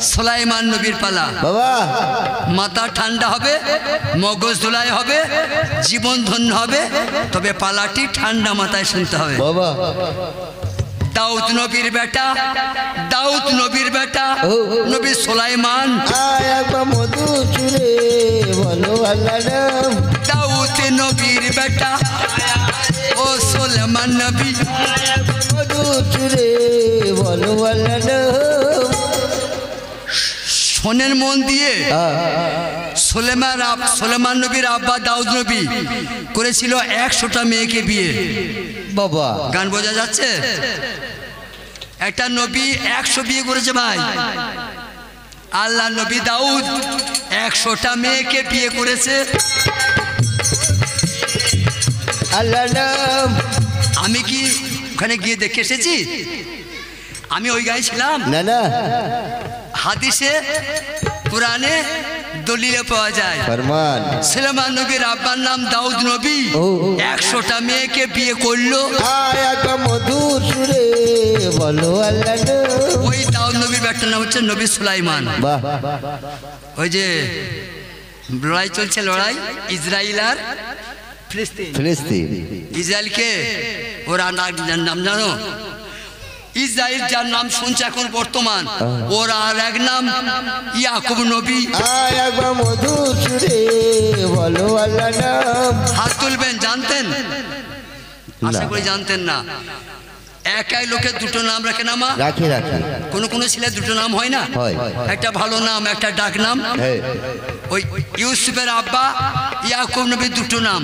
সুলাইমান নবীর পালা বাবা মাথা ঠান্ডা হবে মগজ ধুলাই হবে জীবন ধন্য হবে তবে পালাটি ঠান্ডা মাথায় শুনতে হবে বাবা দাউদ নবীর বেটা দাউদ নবীর বেটা নবী সুলাইমান একবার মধু চুরে বলো আল্লাহ নাম দাউদ নবীর বেটা ও সুলাইমান নবী মধু চুরে বলো আল্লাহ নাম শোনেন মন দিয়ে সুলাইমান নবীর আব্বা দাউদ নবী করেছিল 100টা মেয়েকে বিয়ে বাবা গান বোঝা যাচ্ছে একটা নবী 100 বিয়ে করেছে ভাই আল্লাহ নবী দাউদ 100টা মেয়েকে বিয়ে করেছে আল্লাহ নাম আমি কি ওখানে গিয়ে দেখে এসেছি আমি ওই গায়ে ছিলাম না না হাদিসে কোরআনে দলিলে পাওয়া যায় ফরমান সুলাইমান নবীর আব্বার নাম দাউদ নবী 100টা মেয়েকে বিয়ে করলো একবার মধু চুরে বলো আল্লাহ নাম ওই দাউদ নবীর বেটার নাম হচ্ছে নবী সুলাইমান বাহ ওই যে লড়াই চলছে লড়াই ইসরায়েল আর ফিলিস্তিন ইসরায়েলকে ওরা নাম জানো ইসরায়েল যার নাম শুনছে এখন বর্তমান ওর আর এক নাম ইয়াকুব নবী একবার মধু চুরে বলো আল্লাহ নাম হাত তুলবেন জানতেন আশা করি জানতেন না একাই লোকের দুটো নাম রাখে না মা রাখি রাখি কোনো কোনো ছেলে দুটো নাম হয় না একটা ভালো নাম একটা ডাক নাম ওই ইউসুফের আব্বা ইয়াকুব নবী দুটো নাম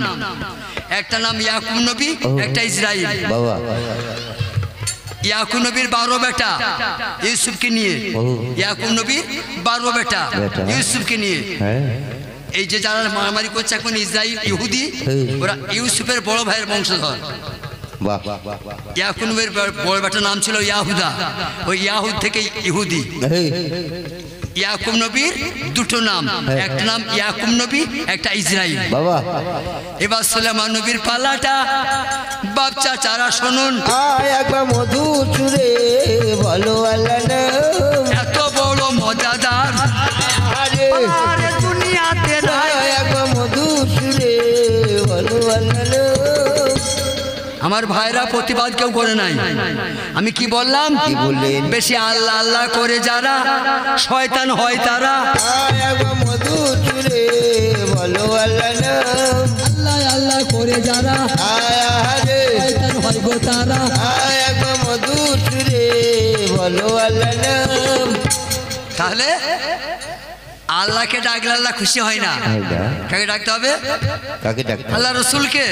একটা নাম ইয়াকুব নবী একটা ইসরায়েল বাবা ইয়াকুব নবীর 12 বেটা ইউসুফকে নিয়ে ইয়াকুব নবীর 12 বেটা ইউসুফকে নিয়ে এই যে যারা মারামারি করছে এখন ইসরায়েল ইহুদি ওরা ইউসুফের বড় ভাইয়ের বংশধর ইয়াকুব নবীর বড় বেটার নাম ছিল ইয়াহুদা ওই ইয়াহুদ থেকে ইহুদি ইয়াকুব নবীর দুটো নাম একটা নাম ইয়াকুব নবী একটা ইসরায়েল বাবা এবার সুলাইমান নবীর পালাটা বাচ্চা চারা শুনুন একবার মধু চুরে বলো আল্লাহ নাম এত বড় মজাদার আরে দুনিয়াতে নাই একবার মধু চুরে বলো আল্লাহ নাম আমার ভাইরা প্রতিবাদ কেউ করে নাই আমি কি বললাম কি বললেন বেশি আল্লাহ আল্লাহ করে যারা শয়তান হয় তারা একবার মধু চুরে বলো আল্লাহ নাম আল্লাহ আল্লাহ করে যারা শয়তান হয় গো তারা একবার মধু চুরে বলো আল্লাহ নাম তাহলে আল্লাহকে ডাকলে আল্লাহ খুশি হয় না কাকে ডাকতে হবে কাকে ডাকতে আল্লাহ রসুলকে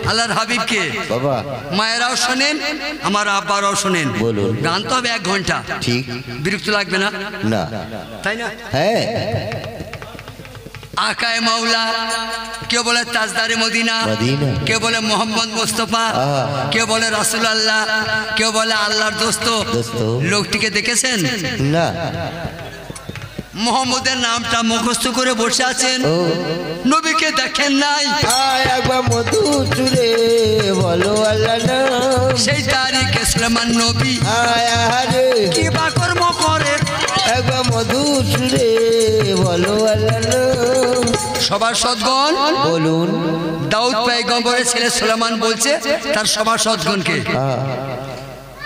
আল্লাহর হাবিবকে বাবা মায়েরাও শোনেন আমার আব্বারাও শোনেন বলুন গান তো হবে 1 ঘন্টা ঠিক বিরক্ত লাগবে না না তাই না হ্যাঁ আকায়ে মাওলা কেউ বলে তাজদারে মদিনা কেউ বলে মোহাম্মদ মুস্তাফা কেউ বলে রাসূলুল্লাহ কেউ বলে আল্লাহর দোস্ত লোকটিকে দেখেছেন না মোহাম্মদের নামটা মুখস্থ করে বসে আছেন নবীকে দেখেন নাই একবার মধু চুরে বলো আল্লাহ নাম সেই তারিখে সুলাইমান নবী কি বা কর্ম করে একবার মধু চুরে বলো আল্লাহ নাম সবার সদগণ বলুন দাউদ পয়গম্বরের ছেলে সুলাইমান বলছে তার সবার সদগণকে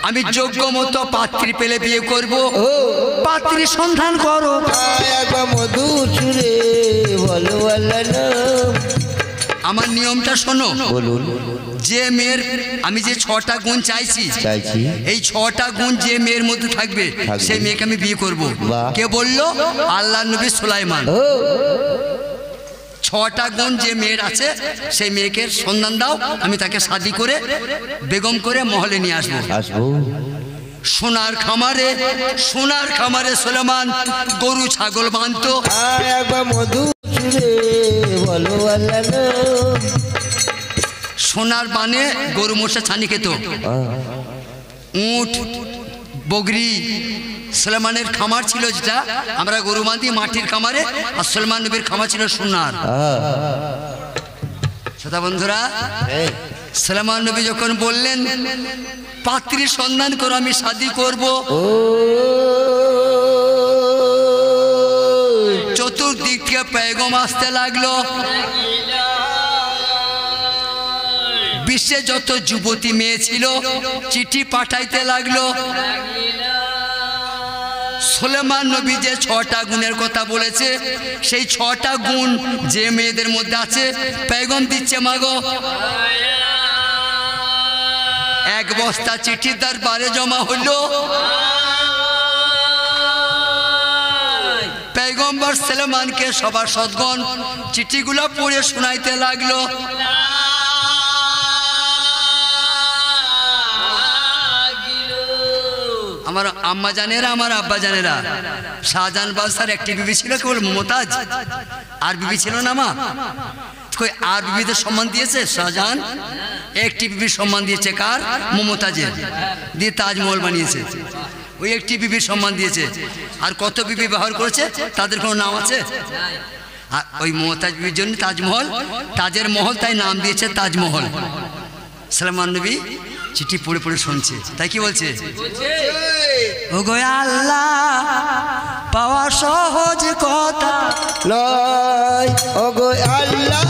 আমি যোগ্য মতো পাত্রী পেলে বিয়ে করব পাত্রী সন্ধান করো একবার মধু চুরে বলো আল্লাহ নাম আমার নিয়মটা শোনো বলুন যে মেয়ের আমি যে 6টা গুণ চাইছি এই 6টা গুণ যে মেয়ের মধ্যে থাকবে সেই মেয়েকে আমি বিয়ে করব কে বললো আল্লাহর নবী সুলাইমান 6টা গুণ যে মেয়ের আছে সেই মেয়েকে সন্ধান দাও আমি তাকে শাদী করে বেগম করে মহলে নিয়ে আসবো সোনার খামারে সুলাইমান গরু ছাগল বাঁধতো একবার মধু চুরে বলো আল্লাহ নাম সোনার বানে গরু মোষা ছানি খেত উট বগরি সুলাইমানের খামার ছিল যেটা আমরা গরু বাঁধি মাটির খামারে আর সুলাইমান নবীর খামার ছিল সোনার শ্রোতা বন্ধুরা সুলাইমান নবী যখন বললেন পাত্রীর সন্ধান করো আমি শাদী করব চতুর্দিক থেকে পেগম আসতে লাগলো। বিশ্বে যত যুবতী মেয়ে ছিল চিঠি পাঠাইতে লাগলো। সুলেমান নবী যে 6টা গুণের কথা বলেছে সেই 6টা গুণ যে মেয়েদের মধ্যে আছে পেগম দিচ্ছে, মাগো 1 বস্তা চিঠি দরবারে জমা হলো। পেগম্বর সুলেমানকে সভাসদগণ চিঠিগুলো পড়ে শোনাইতে লাগলো। আমার আম্মা জানেরা, আমার আব্বা জানেরা, শাহজাহান বাদশার একটি বিবি ছিল কেবল মমতাজ, আর বিবি ছিল না মা। কই আর বিবিদের সম্মান দিয়েছে শাহজাহান? একটি বিবির সম্মান দিয়েছে, কার? মমতাজের, দিয়ে তাজমহল বানিয়েছে। ওই একটি বিবির সম্মান দিয়েছে। আর কত বিবি ব্যবহার করেছে তাদের কোনো নাম আছে? আর ওই মমতাজ বিবির জন্য তাজমহল, তাজের মহল, তাই নাম দিয়েছে তাজমহল। সুলেমান নবী চিঠি পড়ে পড়ে শুনছে, তাই কি বলছে? ও গো আল্লাহ, পাওয়া সহজ কথা নয়, ও গো আল্লাহ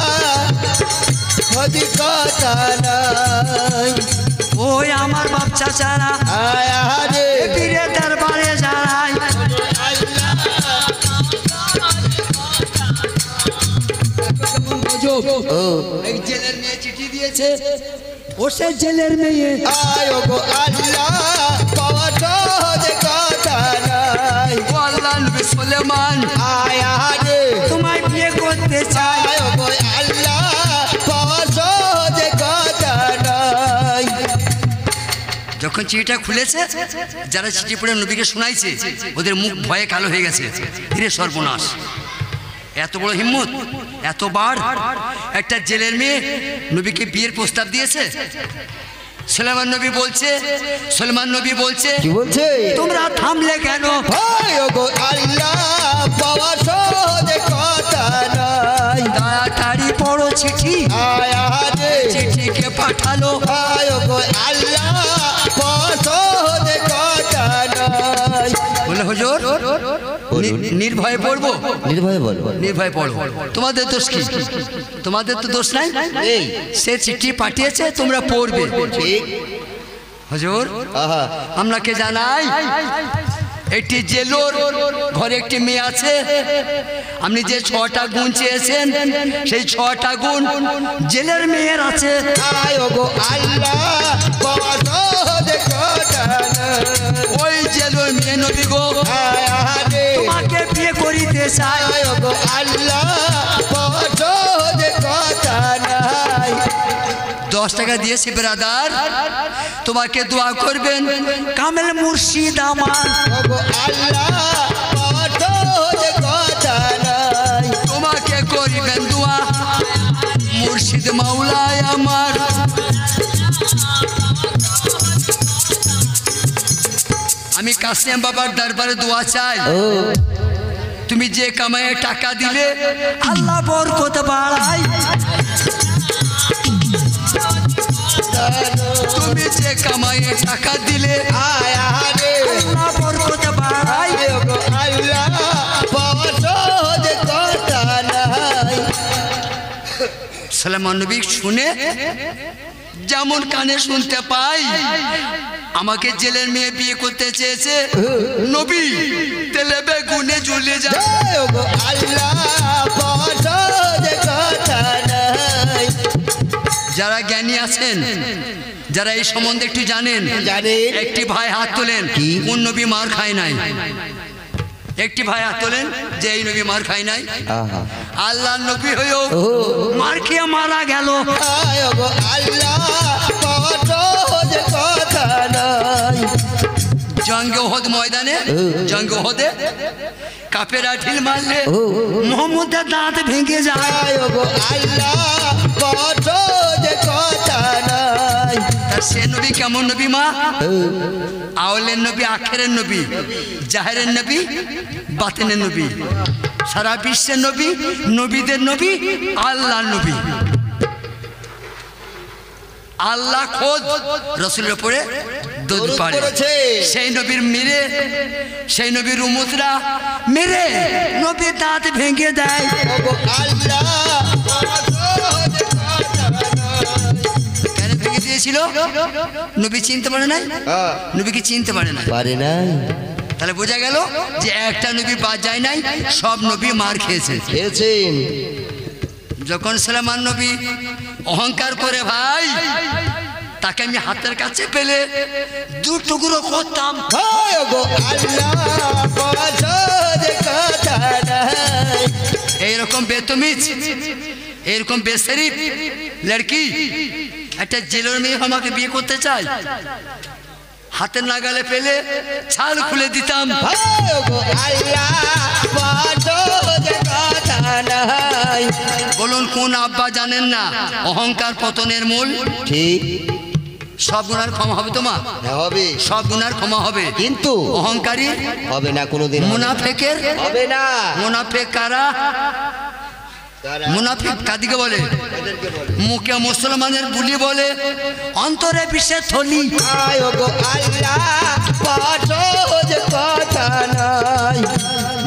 সহজ কথা নয়। ওই আমার বাপ চাচারা আরে পীরের দরবারে যারাই, এই জেলের মেয়ে চিঠি দিয়েছে, ও সে জেলের মেয়ে। আয় ও গো আল্লাহ, পাওয়া সহজ কথা নয়। ও আল্লাহ, নবী সুলেমান আয় আরে তোমায় বিয়ে করতে চাই। আয় ও গো আল্লাহ, পাওয়া সহজ কথা নয়। যখন চিঠিটা খুলেছে, যারা চিঠি পড়ে নবীকে শোনাইছে ওদের মুখ ভয়ে কালো হয়ে গেছে। ধীরে সর্বনাশ, এত বড় হিম্মত, এত বার! একটা জেলের মেয়ে নবীকে বিয়ের প্রস্তাব দিয়েছে। সুলেমান নবী বলছে, সুলেমান নবী বলছে, কি বলছে? তোমরা থামলে কেন? আয় ও গো আল্লাহ, পাওয়া সহজ কথা নয়। তাড়াতাড়ি পড়ো চিঠি। আয় আরে চিঠিকে পাঠালো। আয় ও গো আল্লাহ, পাওয়া সহজ কথা নয়। বলে হুজুর নির্ভয়ে পড়বো। নির্ভয় বল, নির্ভয় পড়ো। তোমাদের দোষ কি? তোমাদের তো দোষ নাই। এই সে চিঠি পাঠিয়েছে, তোমরা পড়বে। ঠিক। হুজুর আহা, আপনাকে জানাই, একটি জেলোর ঘরে একটি মেয়ে আছে। আপনি যে 6টা গুণ চেয়েছেন সেই 6টা গুণ জেলের মেয়ের আছে। আয় ও গো আল্লাহ, পাওয়া সহজ কথা নয়। ওই জেলোর মেয়ে নবী গো আয় আরে তোমাকে বিয়ে করিতে চাই। আয় ও গো আল্লাহ, পাওয়া সহজ কথা নয়। 10 টাকা দিয়েছি ব্রাদার, তোমাকে দোয়া করবেন কামেল মুর্শিদ আমার। ও গো আল্লাহ, পাওয়া সহজ কথা নয়। তোমাকে করিবেন দোয়া মুর্শিদ মাওলায় আমার। আমি কাসিম বাবার দরবারে দোয়া চাই, তুমি যে কামায়ে টাকা দিলে আল্লাহ বরকত বাড়ায়। তুমি যে কামায়ে টাকা দিলে আয় আরে আল্লাহ বরকত বাড়ায়। আয় ও গো আল্লাহ, পাওয়া সহজ কথা নয়। সুলেমান নবী শুনে যেমন কানে শুনতে পাই, আমাকে জেলের মেয়ে বিয়ে করতে চেয়েছে নবী, তেলে বেগুনে জ্বলে যায়। আয় ও গো আল্লাহ, পাওয়া সহজ কথা নয়। যারা জ্ঞানী আছেন, যারা এই সম্বন্ধে একটু জানেন, জানেন? একটি ভাই হাত তোলেন কোন নবী মার খায় নাই। একটি ভাই হাত তোলেন যে এই নবী মার খায় নাই। আহা, আল্লাহ নবী হয়েও মার খেয়ে মারা গেল। আয় ও গো আল্লাহ, পাওয়া সহজ কথা নয়। জঙ্গে ওহদ ময়দানে, জঙ্গে ওহদে কাফেরা ঢিল মারলে মোহাম্মদের দাঁত ভেঙে যায়। আয় ও গো আল্লাহ, পাওয়া সহজ কথা নয়। তার সে নবী কেমন নবী মা? আওয়ালের নবী, আখেরের নবী, জাহেরের নবী, বাতিনের নবী, সারা বিশ্বের নবী, নবীদের নবী, আল্লাহর নবী। আল্লাহ খোদ রসুলের উপরে দরুদ পড়ে সেই নবীর মেরে সেই নবীর উম্মতরা মেরে নবীর দাঁত ভেঙে দেয় কেন ভেঙে দিয়েছিল নবী চিনতে পারে না নবীকে চিনতে পারে না তাহলে বোঝা গেল যে একটা নবী বাদ যায় নাই সব নবী মার খেয়েছেন যখন সুলাইমান নবী অহংকার করে ভাই তাকে আমি হাতের কাছে পেলে দু টুকরো করতাম এইরকম বেতমিজ এইরকম বেশরিফ লড়কি একটা জেলের মেয়ে আমাকে বিয়ে করতে চায় হাতে নাগালে পেলে ছাল খুলে দিতাম বলুন কোন আব্বা জানেন না অহংকার পতনের মূল ঠিক সব গুনার ক্ষমা হবে তোমার হবে সব গুনার ক্ষমা হবে কিন্তু অহংকারী হবে না কোনোদিন মুনাফিকের হবে না মুনাফিক কারা মুনাফিক কাদিকে বলে মুখে মুসলমানের বুলি বলে অন্তরে বিষে থলি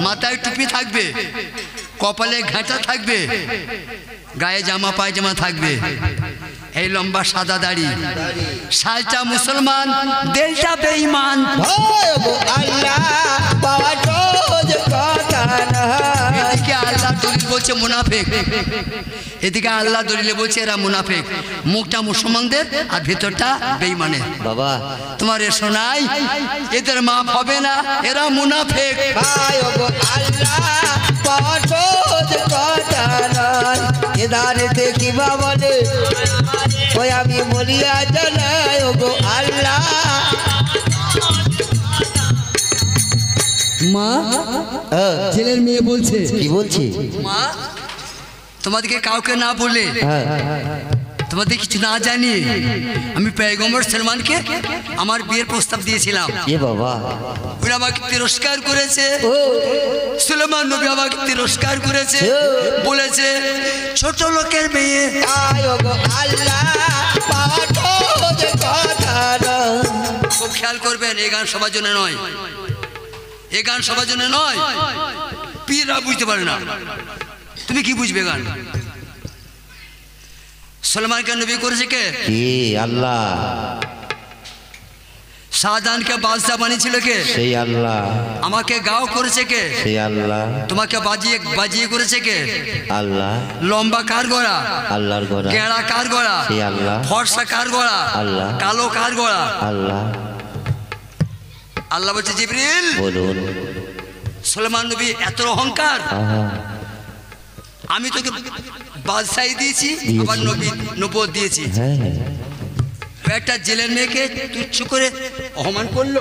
মাথায় টুপি থাকবে কপালে ঘাঁটা থাকবে গায়ে জামা পায়জামা থাকবে এই লম্বা সাদা দাড়ি সালটা মুসলমান দিলটা বেঈমান এদিকে আল্লাহ দলিল বলছে মুনাফিক এদিকে আল্লাহ দলিলে বলছে এরা মুনাফিক মুখটা মুসলমানদের আর ভিতরটা বেঈমানের বাবা তোমার এ শোনাই এদের মাপ হবে না এরা মুনাফিক এদারেতে কিবা বলে ওই আমি বলিয়া জানাই ওগো আল্লাহ মা ছেলের মেয়ে বলছে কি বলছে মা তোমাদেরকে কাউকে না বলে তোমাদের কিছু না জানি আমি পয়গম্বর সালমানকে আমার বিয়ের প্রস্তাব দিয়েছিলাম এ বাবা ওরা আমাকে তিরস্কার করেছে সুলাইমান নবী আমাকে তিরস্কার করেছে বলেছে ছোট লোকের মেয়ে খুব খেয়াল করবেন এই গান সবার জন্য নয় এই গান সবার জন্য নয় পীররা বুঝতে পারে না তুমি কি বুঝবে গান সুলাইমানকে নবী করেছে কে আল্লাহ শাহজাহানকে বাদশা বানিয়েছিল কে সেই আল্লাহ আমাকে গাও করেছে কে সেই আল্লাহ তোমাকে বাজিয়ে করেছে কে আল্লাহ লম্বা কার গড়া আল্লাহর গড়া গেড়া কার গড়া সেই আল্লাহ ফর্সা কার গড়া আল্লাহ কালো কার গড়া আল্লাহ আল্লাহ বলছে জিবরিল বলুন সুলাইমান নবী এত অহংকার আমি তোকে বাদশাহী দিয়েছি আবার নবুয়ত দিয়েছি একটা জেলের মেয়েকে তুচ্ছ করে অপমান করলো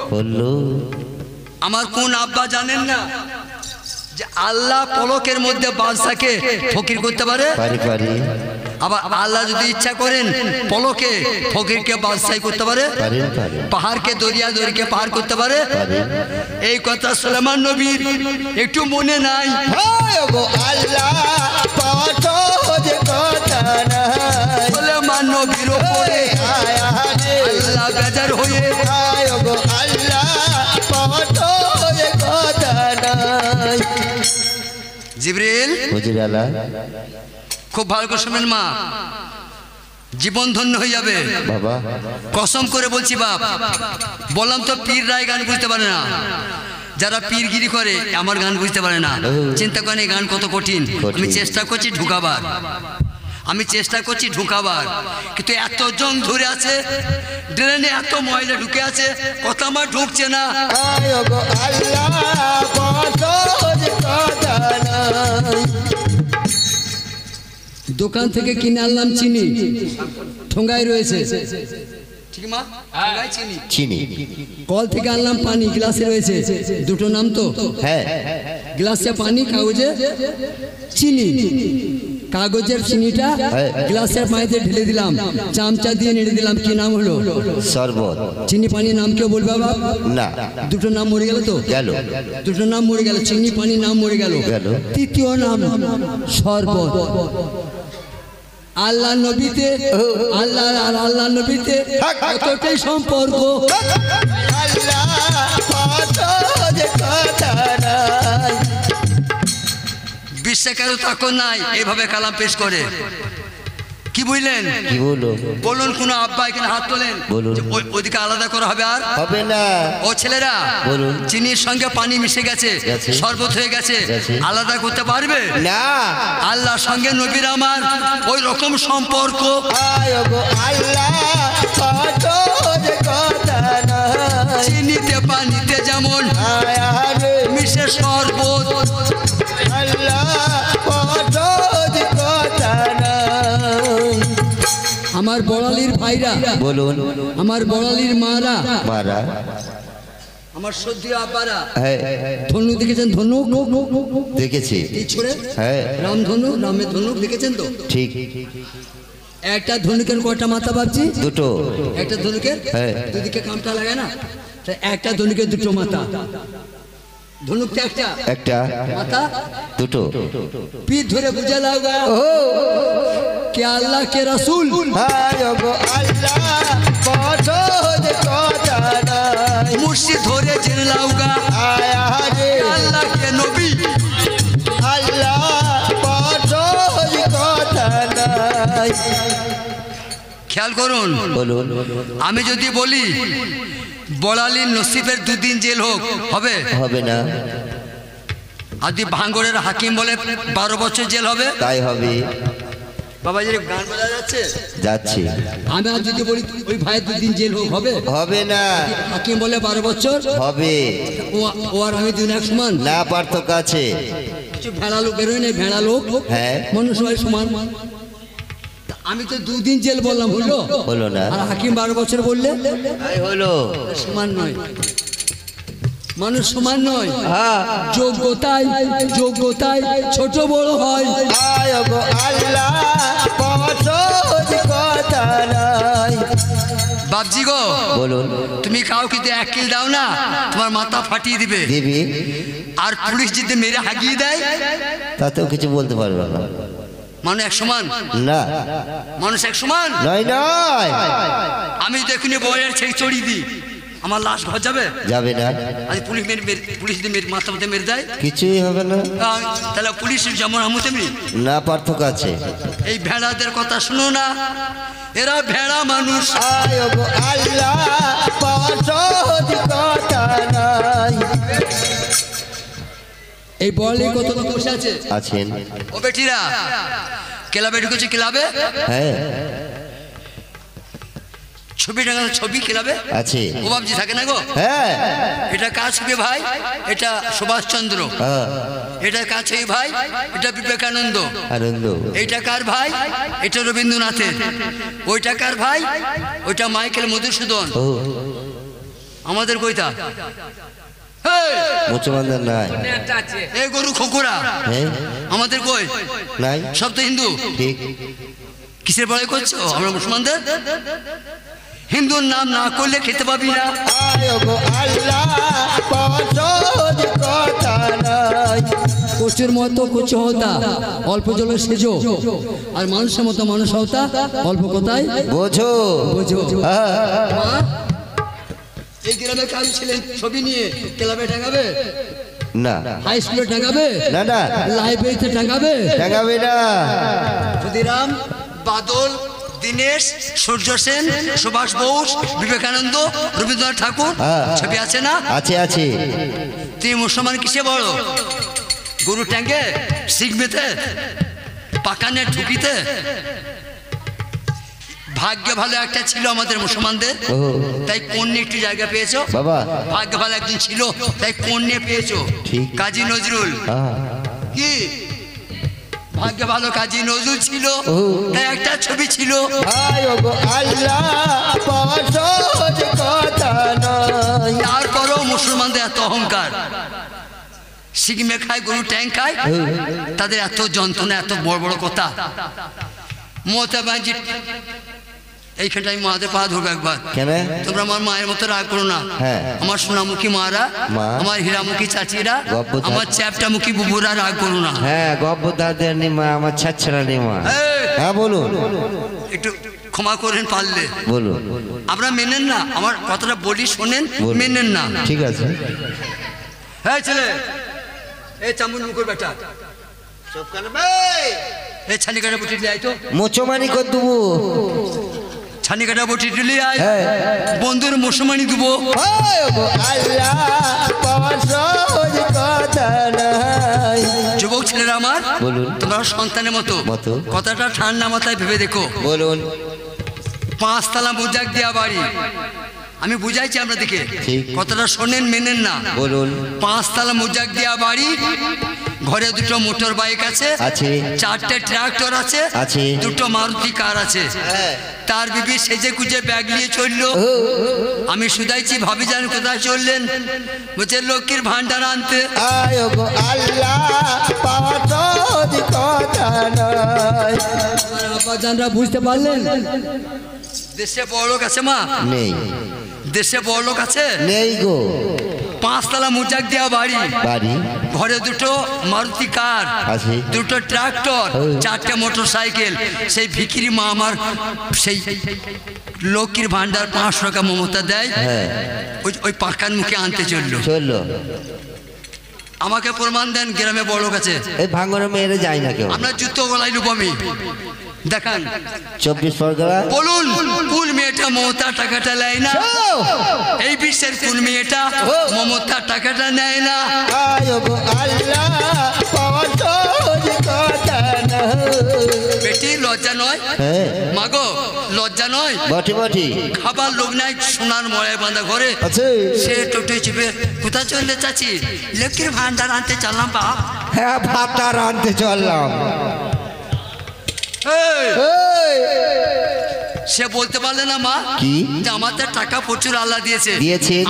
আমার কোন আব্বা জানেন না যে আল্লাহ পলকের মধ্যে বাদশাকে ফকির করতে পারে আবার আল্লাহ যদি ইচ্ছা করেন পলকে ফকিরকে বাদশাহী করতে পারে পাহাড়কে দরিয়া দরিকে পার করতে পারে এই কথা সুলাইমান নবীর একটু মনে নাই সুলাইমান নবীর উপরে আল্লাহ বেজার হয়ে জিবরিল খুব ভালো করে শুনেন মা জীবন ধন্য হয়ে যাবে বাবা কসম করে বলছি বাপ বললাম তো পীর রায় গান বুঝতে পারে না যারা পীরগিরি করে আমার গান বুঝতে পারে না চিন্তা করেন এই গান কত কঠিন আমি চেষ্টা করছি ঢুকাবার কিন্তু এত জং ধরে আছে ড্রেনে এত ময়লা ঢুকে আছে কথা আমার ঢুকছে না দোকান থেকে কিনে আনলাম চিনি ঠোঙ্গায় রয়েছে ঠিক মা চিনি কল থেকে আনলাম পানি গ্লাসে রয়েছে দুটো নাম তো হ্যাঁ গ্লাসে পানি কাগজে চিনি কাগজের চিনিটা গ্লাসের পানিতে ঢেলে দিলাম চামচা দিয়ে নেড়ে দিলাম কি নাম হলো শরবত চিনি পানির নাম কেউ বলবে বাবা না দুটো নাম মরে গেল তো গেল দুটো নাম মরে গেল চিনি পানির নাম মরে গেল তৃতীয় নাম শরবত আল্লাহ নবীতে আল্লাহ আর আল্লাহ নবীতে কতটাই সম্পর্ক। আল্লাহ পছন্দ কথা নাই। বিশ্বে কারো তখন নাই এইভাবে কালাম পেশ করে। কি বুঝলেন? কি বলো? বলুন কোন আব্বা এখানে হাত তোলেন, ওদিকে আলাদা করা হবে আর হবে না। ও ছেলেরা বলুন। চিনির সঙ্গে পানি মিশে গেছে, শরবত হয়ে গেছে, আলাদা করতে পারবে না। আল্লাহর সঙ্গে নবীর আমার ওই রকম সম্পর্ক। আল্লাহ পছন্দ কথা নাই। চিনিতে পানিতে যেমন মিশে শরবত, আল্লাহ পছন্দ কথা নাই। আমার বড়ালির ভাইরা বলুন। আমার বড়ালির মারা মারা আমার সদ্য আব্বারা হ্যাঁ ধনুক দেখেছেন? ধনুক দেখেছি। এই ছড়ে হ্যাঁ রাম ধনুক, রামের ধনুক দেখেছেন তো? ঠিক। একটা ধনুকের কয়টা মাথা ভাবছি? দুটো। একটা ধনুকের হ্যাঁ। দুদিকে কামটা লাগে না, তা একটা ধনুকের দুটো মাথা। ধনুক তো একটা, একটা মাথা দুটো। পিঠ ধরে বুঝে লাগা কে আল্লাহ কে রাসূল। আল্লাহ পছন্দ কথা নাই। মুর্শিদ ধরে জেনে লাউগা আল্লাহ কে নবী। আল্লাহ পছন্দ কথা নাই। খেয়াল করুন। বলুন। আমি যদি বলি বড়ালির নসিবের দুদিন জেল হোক, হবে? হবে না। আদি ভাঙ্গরের হাকিম বলে 12 বছর জেল হবে, তাই হবে। বাবা যে গান বাজা যাচ্ছে যাচ্ছি। আমি আর যদি বলি ওই ভাই দুদিন জেল হোক, হবে? হবে না। হাকিম বলে 12 বছর হবে। ও আর আমি দুই এক সমান না, পার্থক্য আছে। কিছু ভেড়া লোক বেরোয় না, ভেড়া লোক হ্যাঁ মানুষ হয় সমান। আমি তো দুদিন জেল বললাম, হলো? হলো না। আর হাকিম 12 বছর বললে তাই হলো। সমান নয়, মানুষ সমান নয়। হ্যাঁ যোগ্যতায় যোগ্যতায় ছোট বড় হয়। আল্লাহ পছন্দ কথা নাই। বাপজি গো বলুন। তুমি কাউকে যদি 1 কিল দাও না, তোমার মাথা ফাটিয়ে দিবে। দিবি। আর পুলিশ যদি মেরে হাগিয়ে দেয় তাতেও কিছু বলতে পারবে না। মানুষ এক সমান না। মানুষ এক সমান নয় নয়। আমি দেখুন বয়ের ছেড়ে চড়িয়ে দিই, আমার লাশ ঘর যাবে? যাবে না। আজ পুলিশ পুলিশ যদি মাথা মাথা মেরে দেয় কিছুই হবে না। তাহলে পুলিশ যেমন আমি তেমনি না, পার্থক্য আছে। এই ভেড়াদের কথা শুনো না, এরা ভেড়া মানুষ। আল্লাহ পছন্দ কথা নাই। এই বলে কত লোক বসে আছে আছেন। ও বেটিরা ক্লাবে ঢুকেছে, ক্লাবে হ্যাঁ ছবি টাঙানো, ছবি ক্লাবে আছে। ও বাবজি থাকে না গো? হ্যাঁ। এটা কার ছবি ভাই? এটা সুভাষচন্দ্র। এটা কার ছবি ভাই? এটা বিবেকানন্দ। আনন্দ। এইটা কার ভাই? এটা রবীন্দ্রনাথের। ওইটা কার ভাই? ওইটা মাইকেল মধুসূদন। আমাদের কইতা মুসলমানদের নাই। এই গরু খোকুরা হ্যাঁ আমাদের কই নাই। সব তো হিন্দু। ঠিক। কিসের বড়াই করছো আমরা মুসলমানদের? হিন্দুর নাম না করলে খেতে পাবি না। আল্লাহ পছন্দ কথা নাই। কচুর মতো কচু হতা অল্প জলে সেজো, আর মানুষের মতো মানুষ হতা অল্প কথায় বোঝো। বোঝো। হ্যাঁ। এই গ্রামে কাজ ছিলেন ছবি নিয়ে ক্লাবে টাঙাবে না। হাই স্কুলে টাঙাবে না। না লাইব্রেরিতে টাঙাবে টাঙাবে না। ক্ষুদিরাম, বাদল, দীনেশ, সূর্য সেন, সুভাষ বোস, বিবেকানন্দ, রবীন্দ্রনাথ ঠাকুর ছবি আছে না? আছে আছে। তুই মুসলমান কিসে বড়? গরু ট্যাঙ্গে, শিখবেতে, পাকানে ঢুকিতে? ভাগ্য ভালো একটা ছিল আমাদের মুসলমানদের, তাই কন্যা একটু জায়গা পেয়েছো বাবা। ভাগ্য ভালো একজন ছিল তাই কন্যা পেয়েছো। কাজী নজরুল কি ভাগ্য ভালো, কাজী নজরুল ছিল তাই একটা ছবি ছিল। আল্লাহ পছন্দ কথা নাই। তারপরও মুসলমানদের এত অহংকার, সিগমে খায়, গরু ট্যাঙ্ক খায়, তাদের এত যন্ত্রণা, এত বড় বড় কথা। মমতা ব্যানার্জি এইখানটা আমি মাদের পা ধরবো একবার। কেন? তোমরা আমার মায়ের মতো রাগ করো না। আমার সোনামুখী মারা, আমার হীরামুখী চাচিরা, আমার চ্যাপটামুখী বুবুরা রাগ করো না। হ্যাঁ গব্বদাদের নিমা, আমার ছাচ্ছরা নিমা। হ্যাঁ বলুন, একটু ক্ষমা করেন পারলে। বলুন। আপনারা মেনেন না, আমার কথাটা বলি শোনেন, মেনেন না। ঠিক আছে। হ্যাঁ ছেলে, এই চামুন মুখের বেটা, এই ছানি কাটা বটি দিয়ে আয় তো, মোচমানি কর দেবো। ছানি কাটা বটি দিলে আয়, হ্যাঁ। বন্ধুর মুসলমানি দেবো। যুবক ছেলেরা আমার, বলুন। তোমরা সন্তানের মতো মতো। কথাটা ঠান্ডা মাথায় ভেবে দেখো। বলুন। 5 তলা মোজাক দেওয়া বাড়ি, আমি বুঝাইছি আপনাদেরকে, ঠিক। কথাটা শোনেন, মেনেন না। বলুন। 5 তলা মোজাক দেওয়া বাড়ি, ঘরে 2টো মোটর বাইক আছে, 4টে ট্রাক্টর আছে, 2টো মারুতি কার আছে। তার বিবি সেজে গুজে ব্যাগ নিয়ে চললো। আমি শুধাইছি ভাবি যান কোথায় চললেন? বলছে লক্ষ্মীর ভান্ডার আনতে। আব্বাজানরা বুঝতে পারলেন? দেশে বড় লোক আছে মা? নেই। দেশে বড় লোক আছে? নেই গো। 5 তলা মোজাক দেওয়া বাড়ি, ঘরে 2টো মারুতি কার, 2টো ট্রাক্টর, 4টে মোটর সাইকেল। সেই ভিখিরি মা আমার সেই লক্ষ্মীর ভান্ডার 500 টাকা মমতা দেয়, ওই পাকান মুখে আনতে চললো। আমাকে প্রমাণ দেন গ্রামে বড় লোক আছে? এই ভাঙনে মেয়েরা যায় না কেউ। আপনার জুতো গলায় লুব আমি দেখান। 24 পরগনা বলুন, কোন মেয়েটা মমতার টাকাটা নেয় না? এই বিশ্বের কোন মেয়েটা মমতার টাকাটা নেয় না? বেটি লজ্জা নয়? মাগো লজ্জা নয়? খাবার লোক নাই, সোনার মড়ায় বাঁধা ঘরে, সে টোটো চেপে কোথায় চললে চাচি? লক্ষ্মীর ভান্ডার আনতে চললাম বাপ। হ্যাঁ, ভাতার আনতে চললাম। সে বলতে পারলে না মা কি আমাদের টাকা প্রচুর আল্লাহ দিয়েছে,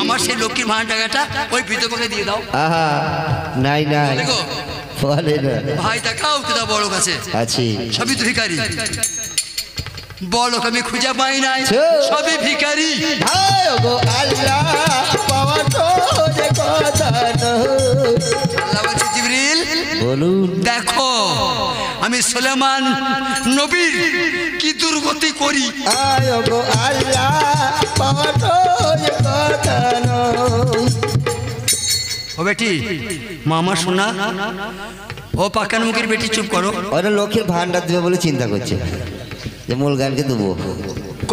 আমার সেই লক্ষ্মীর ভান্ডার টাকাটা ওই বিধবাকে দিয়ে দাও। নাই নাই বলে না। ভাই দেখাও কোথা বড় কাছে আছে, সবই তো ভিখারি। বড় লোক আমি খুঁজে পাই নাই, সবই ভিখারি। জিবরিল বলুন, দেখো আমি সুলেমান নবীর কি দুর্গতি করি। ও বেটি, মামা শোনা, ও পাকান মুখের বেটি চুপ করো। ওরা লোকের ভান্ডার দেবে বলে চিন্তা করছে যে মূল গানকে দেবো।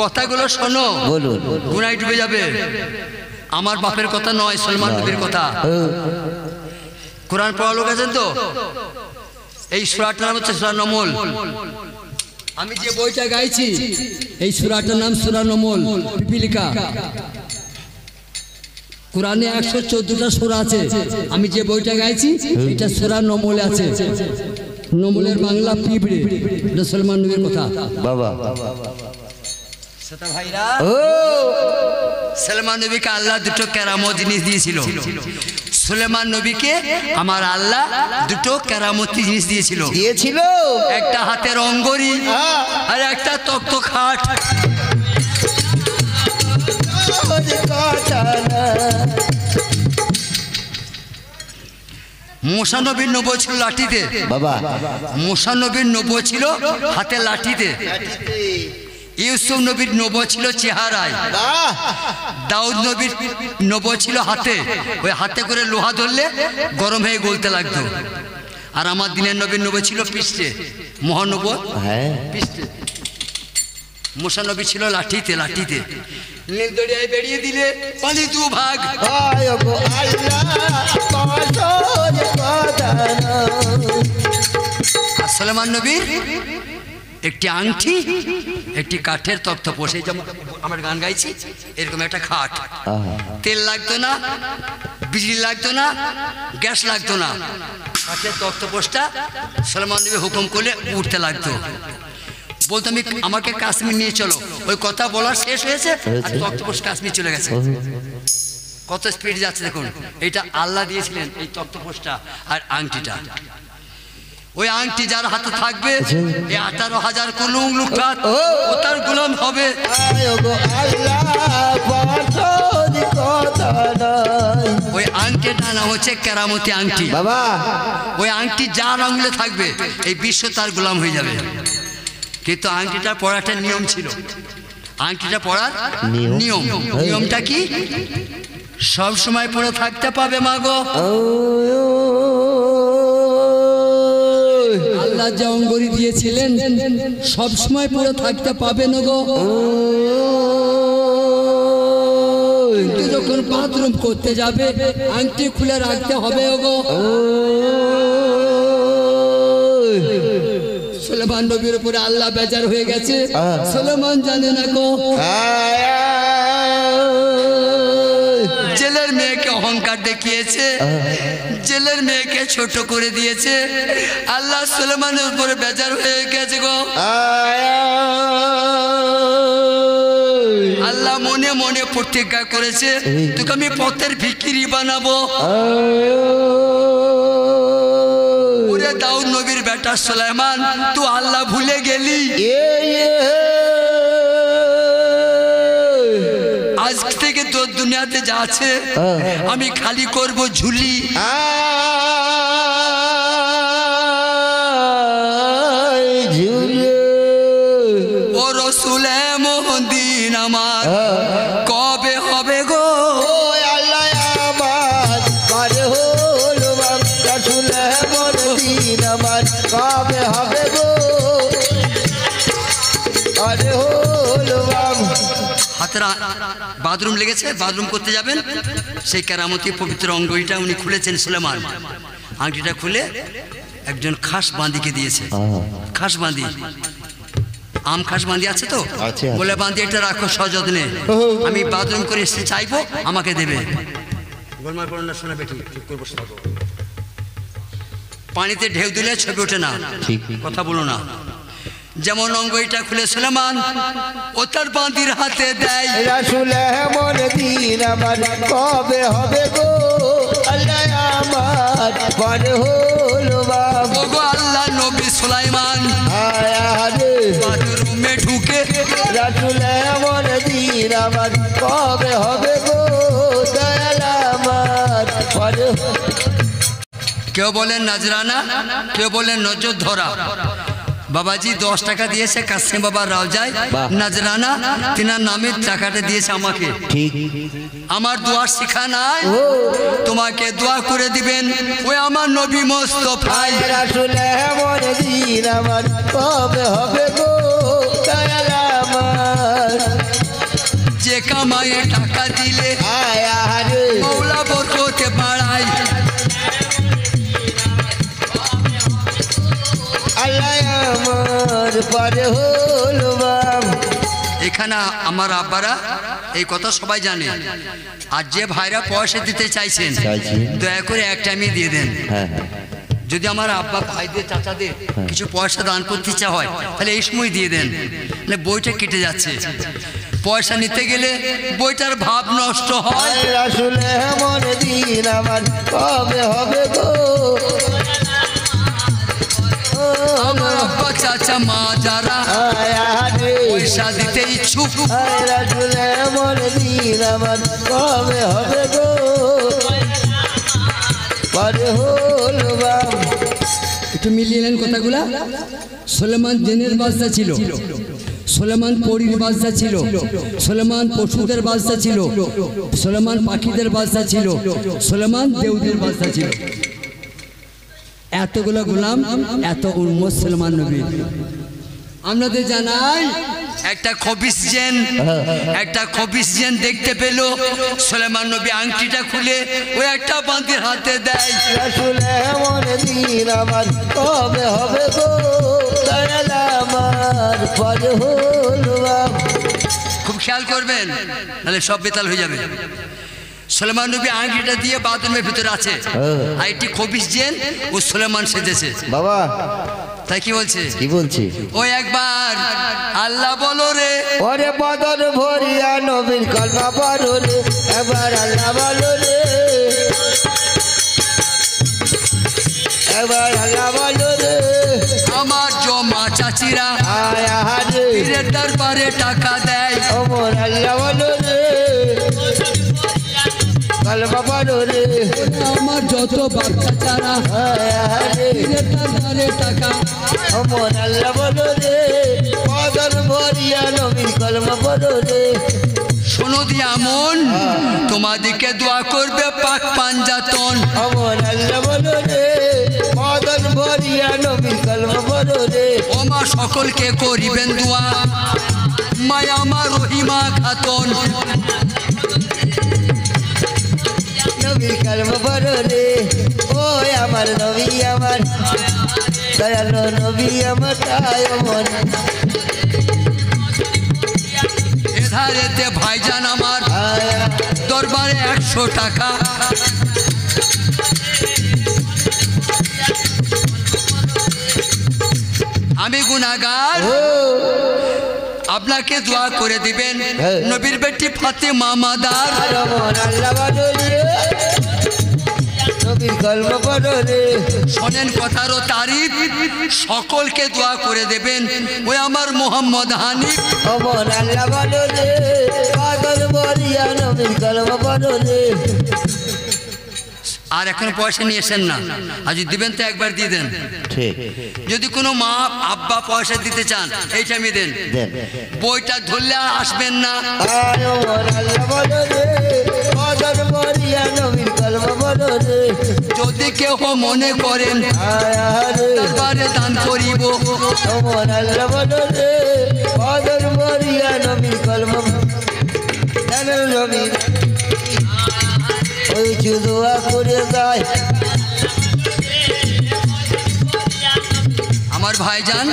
কথাগুলো শোনো, বলুন। গুনায় ডুবে যাবে। আমার বাপের কথা নয়, সলমান নবীর কথা। কোরআন পড়া লোক আছেন তো? এই সূরাটার নাম হচ্ছে সূরা নমল। আমি যে বইটা গাইছি এই সূরাটার নাম সূরা নমল, পিপিলিকা। কোরআনে 114টা সূরা আছে। আমি যে বইটা গাইছি এটা সূরা নমলে আছে। নমলের বাংলা পিঁপড়ে, এটা সলমান নবীর কথা। বাবা ভাইরা, সলমান নবীকে আল্লাহ 2টো কেরামত জিনিস দিয়েছিল। সুলেমান নবীকে আমার আল্লাহ 2টো কেরামতি জিনিস দিয়েছিল। একটা হাতের অঙ্গরি আর একটা তক্ত খাট। মুসা নবীর নবুয়ত ছিল লাঠিতে। বাবা, মুসা নবীর নবুয়ত ছিল হাতে লাঠিতে। ইউসুফ নবীর নবুয়ত ছিল চেহারায়। দাউদ নবীর নবুয়ত ছিল হাতে, ওই হাতে করে লোহা ধরলে গরম হয়ে গলতে লাগতো। আর আমার দিনের নবীর নবুয়ত ছিল পৃষ্ঠে, মহানবুয়ত পৃষ্ঠে। মুসা নবী ছিল লাঠিতে, লাঠিতে। নীল দরিয়ায় বেরিয়ে দিলে পানি 2 ভাগ। আর সুলেমান নবীর একটি আংটি, একটি কাঠের তক্তপোষ। এই যেমন আমার গান গাইছি এরকম একটা খাট। তেল লাগতো না, বিজলি লাগতো না, গ্যাস লাগতো না। কাঠের তক্তপোষটা সুলেমান নবী হুকুম করলে উঠতে লাগতো। বলতো আমি আমাকে কাশ্মীর নিয়ে চলো। ওই কথা বলা শেষ হয়েছে আর তক্তপোষ কাশ্মীর চলে গেছে। কত স্পিড যাচ্ছে দেখুন। এটা আল্লাহ দিয়েছিলেন এই তক্তপোষটা আর আংটিটা। ওই আংটি যার হাতে থাকবে এই 18,000 কুলুং লুকাত ও তার গোলাম হবে। ওই আংটিটার নাম হচ্ছে কেরামতি আংটি। বাবা, ওই আংটি যার আঙুলে থাকবে এই বিশ্ব তার গোলাম হয়ে যাবে। কিন্তু আংটিটা পরাটা নিয়ম ছিল, আংটিটা পরার নিয়ম। নিয়মটা কি? সব সময় পরে থাকতে পাবে মা গো। আল্লাহ যে অঙ্গরি দিয়েছিলেন সব সময় পরে থাকতে পাবে না গো। যখন বাথরুম করতে যাবে আংটি খুলে রাখতে হবে গো। সুলেমান নবীর উপরে আল্লাহ বেজার হয়ে গেছে, সুলেমান জানে না গো। জেলের মেয়েকে অহংকার দেখিয়েছে, জেলের মেয়েকে ছোট করে দিয়েছে। আল্লাহ সুলেমানের উপরে বেজার হয়ে গেছে গো। আল্লাহ মনে মনে প্রতিজ্ঞা করেছে, তোকে আমি পথের ভিখিরি বানাবো। ওরে দাউদ নবীর বেটা সুলাইমান, তুই আল্লাহ ভুলে গেলি। আজ থেকে তোর দুনিয়াতে যা আছে আমি খালি করব ঝুলি। ও রসুল এমন দিন আমার কবে হবে গো। আল্লাহ আমার করে হলো রসুল এমন দিন আমার কবে হবে গো। আরে হলো হাতের বাথরুম লেগেছে, বাথরুম করতে যাবেন, সেই কেরামতি পবিত্র অঙ্গটা উনি খুলেছেন সুলেমান। আংটিটা খুলে একজন খাস বাঁধিকে দিয়েছে। খাস বাঁধি, আম খাস বাঁধি আছে তো, বলে বাঁধি এটা রাখো সযত্নে, আমি বাথরুম করে এসে চাইবো আমাকে দেবে। পানিতে ঢেউ দিলে ছবি ওঠে না, কথা বলো না। যেমন অঙ্গটা খুলে সুলেমান ও তার বাঁধির হাতে দেয়। রাসূল এমন দিন আমার কবে হবে গো। আল্লাহ আমার বড় হলো বাবা গো। আল্লাহ নবী সুলাইমান বাথরুমে ঢুকে রাসূল এমন দিন আমার কবে হবে গো। দয়াল আমার বড়। কেউ বলেন নাজরানা, কেউ বলেন নজর ধরা। বাবাজি 10 টাকা দিয়েছে কাসিম বাবা রাওজায় নাজরানা, তিনার নামের টাকাটা দিয়েছে আমাকে। আমার দোয়া শিখা নাই, তোমাকে দোয়া করে দিবেন ওই আমার নবী মোস্তফা। রাসূল এমন দিন আমার কবে হবে গো। দয়াল আমার যে কামায়ে টাকা দিলে মওলা বরকতে বাড়ায়। এখানে আমার আব্বারা এই কথা সবাই জানে। আর যে ভাইরা পয়সা দিতে চাইছেন দয়া করে একটা আমি দিয়ে দেন। যদি আমার আব্বা ভাইদের চাচাদের কিছু পয়সা দান করতে ইচ্ছা হয় তাহলে এই সময় দিয়ে দেন, মানে বইটা কেটে যাচ্ছে। পয়সা নিতে গেলে বইটার ভাব নষ্ট হয়। রাসূল এমন দিন আমার কবে হবে গো। আমার আব্বা চাচা মা যারা পয়সা দিতে ইচ্ছুক, রাসূল এমন দিন আমার কবে হবে গো। পরে হলো একটু মিলিয়ে নেন কথাগুলা। সুলেমান জিনের বাদশা ছিল, সুলেমান পরীর বাদশা ছিল, সুলেমান পশুদের বাদশা ছিল, সুলেমান পাখিদের বাদশা ছিল, সুলেমান দেউদের বাদশা ছিল। এতগুলো গোলাম, এত উম্মত সুলেমান নবী। আপনাদের জানাই একটা খবিস জেন দেখতে পেল সুলেমান নবী আংটিটা খুলে ওই একটা বাঁধির হাতে দেয়। রাসূল এমন দিন আমার কবে হবে গো। দয়াল আমার পরে হলো। খুব খেয়াল করবেন নাহলে সব বেতাল হয়ে যাবে। সুলেমান নবী আংটিটা দিয়ে বাথরুমের ভিতরে আছে, আর একটি খবিস জেন ও সুলেমান সেজেছে বাবা। তাই কি বলছে? কি বলছি? ওই একবার আল্লাহ বলো রে, ওরে বদন ভরিয়া নবীর কলমা পড়ো রে, একবার আল্লাহ বলো রে, একবার আল্লাহ বলো রে। আমার জমা চাচিরা পীরের দরবারে টাকা দেয়, ওমর আল্লাহ বলো রে, কলমা পড়ো রে। আমার যত বাচ্চা চারা পীরের দরবারে আছে টাকা। অমর আল্লাহ বলো রে বদন ভরিয়া নবীর কলমা বলো রে। শোনো দিয়া মন তোমাদিকে দোয়া করবে পাক পাঞ্জাতন। অমর আল্লাহ বলো রে বদন ভরিয়া নবীর কলমা বলো রে। ও মা সকলকে করিবেন দোয়া মায়া মা রহিমা খাতুন। নবীর কলমা বলো রে ও আমার নবী আমার দয়ালো নবী আমার তাই অমর। এধারেতে ভাইজান আমার দরবারে 100 টাকা। আমি গুনাহগার আপনাকে দোয়া করে দিবেন নবীর বেটি ফাতেমা মাদার। অমর আল্লাহ বলো রে নবীর কলমা বলো রে। শোনেন কথারও তারিফ সকলকে দোয়া করে দেবেন ওই আমার মোহাম্মদ হানিফ। অমর আল্লাহ বলো রে বদন ভরিয়া নবীর কলমা বলো রে। আর এখন পয়সা নিয়ে এসেন না, আর যদি দিবেন তো একবার দিয়ে দেন। ঠিক যদি কোনো মা আব্বা পয়সা দিতে চান এইটা আমি দেন, দেন। বইটা ধরলে আর আসবেন না। আয় অমর আল্লাহ বলো রে বদন ভরিয়া নবীর কলমা বলো রে। যদি কেউ মনে করেন আয় আরে দরবারে দান করিব, অমর আল্লাহ বলো রে বদন ভরিয়া নবীর কলমা জানেন নবীর ওই দোয়া করে যায়। আমার ভাইজান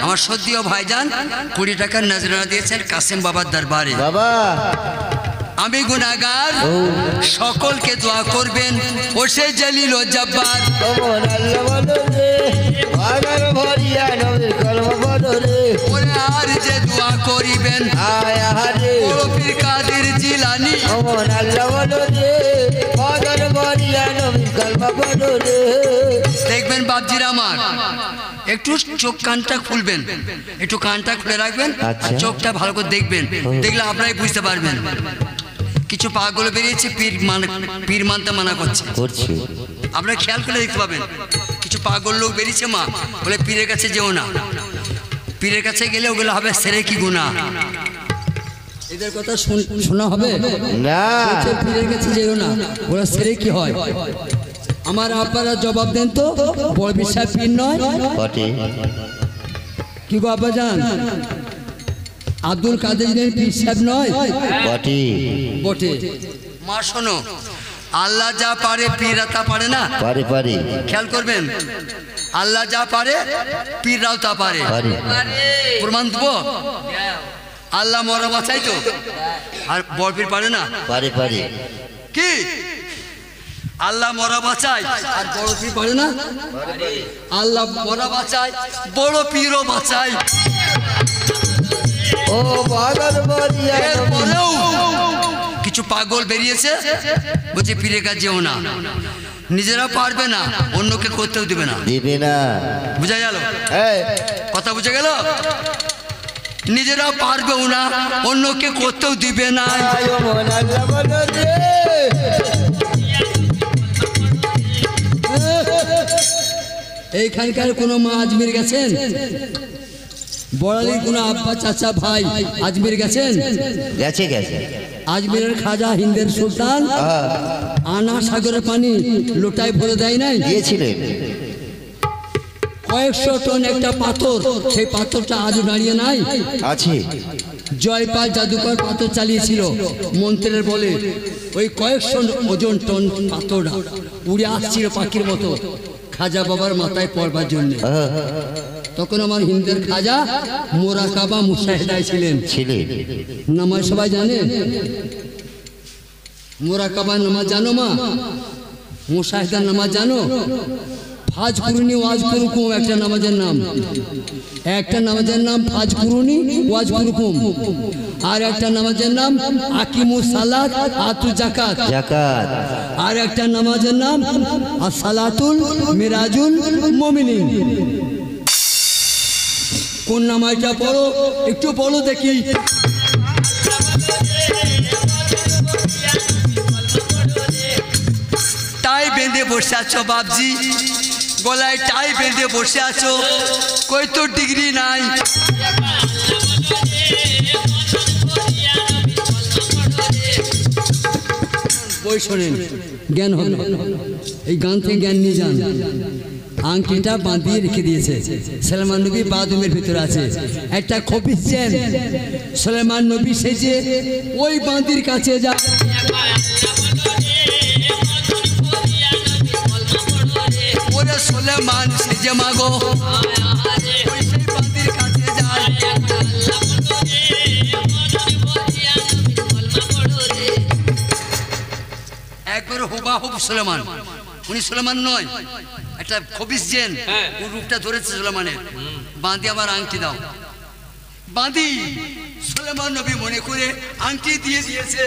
আমার সদ্যীয় ভাইজান 20 টাকার নজরানা দিয়েছেন কাসেম বাবার দরবারে। বাবা আমি গুনাহগার সকলকে দোয়া করবেন ও সে জলিল ও জব্বার। অমর আল্লাহ বলো রে বদন ভরিয়া নবীর কলমা বলো রে। ওরে আর যে দোয়া করিবেন আয় আরে বড় পীর কাদের জিলানী। অমর আল্লাহ বলো রে বদন ভরিয়া নবীর কলমা বলো রে। দেখবেন বাপজির আমার একটু চোখ কানটা খুলবেন, একটু কানটা খুলে রাখবেন আর চোখটা ভালো করে দেখবেন, দেখলে আপনারাই বুঝতে পারবেন। কিছু পাগল বেরিয়েছে পীর মানতে মানা করছে, আপনারা খেয়াল করে দেখতে পাবেন। কিছু পাগল লোক বেরিয়েছে মা বলে পীরের কাছে যেও না, পীরের কাছে গেলে ওগুলো হবে সেরে কি গুনাহ। এদের কথা শোনা হবে না, পীরের কাছে যেও না, ওরা সেরে কি হয়। আমার আব্বারা জবাব দেন তো, বড় বিশ্বাস পীর নয় কি গো আব্বা জান? আব্দুল কাদের জিলানী পীর সাহেব নয়? বটে। মা শোনো, আল্লাহ যা পারে পীররা তা পারে না। পারে খেয়াল করবেন, আল্লাহ যা পারে পীররাও তা পারে। প্রমাণ দেবো, আল্লাহ মরা বাঁচাই তো, আর বড় পীর পারে না? পারে কি আল্লাহ মরা বাঁচায় আর বড় পীর পারে না? আল্লাহ মরা বাঁচায়, বড় পীরও বাঁচায়। ও বদন ভরিয়া এরপরেও কিছু পাগল বেরিয়েছে বলছে পীরের কাছে যেও না, নিজেরা পারবে না অন্যকে করতেও দেবে না। বুঝা গেল কথা? বুঝে গেল? নিজেরা পারবেও না অন্যকে করতেও দিবে না। এইখানকার কোনো মা আজমির গেছেন? বড়ালির কোনো আব্বা চাচা ভাই আজমির গেছেন? গেছে আজমিরের খাজা হিন্দের সুলতান আনা সাগরের পানি লোটায় ভরে দেয় নাই? দিয়েছিলেন। কয়েকশো টন একটা পাথর, সেই পাথরটা আজও দাঁড়িয়ে নাই, আছে। জয়পাল জাদুকর পাথর চালিয়েছিল মন্ত্রের বলে, ওই কয়েকশো ওজন টন পাথরটা উড়ে আসছিল পাখির মতো খাজা বাবার মাথায় পড়বার জন্য। তখন আমার হিন্দের খাজা মোরাকাবা মুশাহিদায় ছিলেন। নামাজ সবাই জানে? মোরাকাবা নামাজ জানো মা? মুশাহিদার নামাজ জানো? ফাজ কুরুনি ওয়াজ কুরুকুম একটা নামাজের নাম, একটা নামাজের নাম ফাজ কুরুনি ওয়াজ কুরুকুম, আর একটা নামাজের নাম আকিমুস সালাত আতু যাকাত, আর একটা নামাজের নাম আসসালাতুল মিরাজুল মুমিনিন। কোন নামাজটা পড়ো একটু বলো দেখি। তাই বেঁধে বসে আছো বাপজি, গলায় টাই বেঁধে বসে আছো, কই তো ডিগ্রি নাই। বই শোনেন, জ্ঞান হবে। এই গান থেকে জ্ঞান নিয়ে যান। আংটিটা বাঁধিয়ে রেখে দিয়েছে সুলাইমান নবী, বাথরুমের ভিতরে আছে একটা খবিস চেন। সুলাইমান নবী সেজে ওই বাঁধির কাছে যা, ওরে সুলাইমান সেজে মাগো ওই সেই বাঁধির কাছে যায়। একবার হুবাহুব সুলাইমান, উনি সুলাইমান নয়, একটা খবিস জেন, ওর রূপটা ধরেছে সুলাইমানের। বাঁধি আমার আংটি দাও। বাঁধি সুলাইমান নবী মনে করে আংটি দিয়ে দিয়েছে।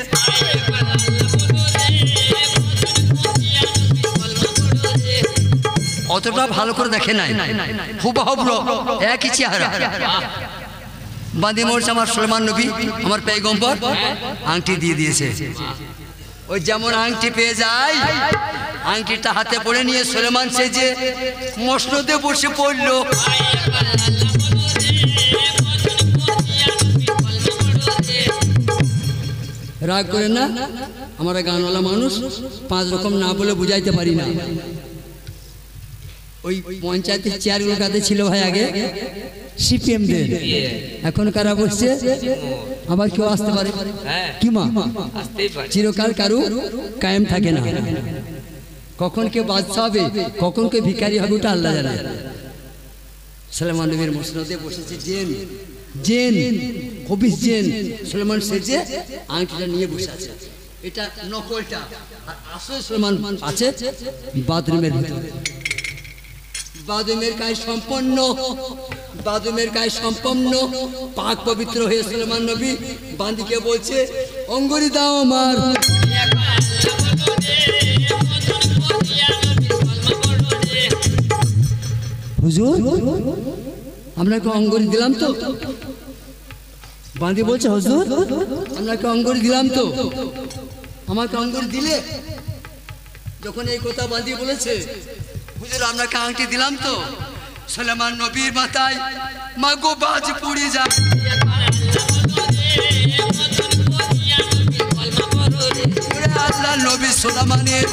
অতটা ভালো করে দেখে নাই, হুবাহুব একই চেহারা। বাঁধি মরছে আমার সুলাইমান নবী, আমার পয়গম্বর, আংটি দিয়ে দিয়েছে। ওই যেমন আংটি পেয়ে যায়, আংটিটা হাতে পড়ে নিয়ে সুলাইমান সেজে মসনদে বসে পড়ল। রাগ করে না, আমরা গানওয়ালা মানুষ, 5 রকম না বলে বুঝাইতে পারি না। ওই পঞ্চায়েতের চেয়ারগুলো কাতে ছিল ভাই আগে সিপিএমদের, এখন কারা বসছে, আবার কেউ আসতে পারে কি মা, চিরকাল কারু কায়েম থাকে না। কখন কে বাদশা হবে, কখন কে ভিখারি হবে, ওটা আল্লাহ জানে। সুলাইমান নবীর মসনদে বসেছে জেন, জেন খবিস জেন। সুলাইমান সেজে আংটিটা নিয়ে বসে আছে, এটা নকলটা, আর আসল সুলাইমান আছে বাথরুমের ভিতরে। বাথরুমের কাজ সম্পন্ন, বাথরুমের কাজ সম্পন্ন, পাক পবিত্র হয়ে সুলাইমান নবী বান্দিকে বলছে অঙ্গুরি দাও আমার। হুজুর আপনাকে অঙ্গুরি দিলাম তো। বান্দি বলছে হুজুর আপনাকে অঙ্গুরি দিলাম তো, আমাকে অঙ্গুরি দিলে? যখন এই কথা বান্দি বলেছে, হুজুর আপনাকে আংটি দিলাম তো, সুলাইমান নবীর মাথায় মাগো বাজ পুড়ে যায়। আল্লাহ নবী সুলাইমানের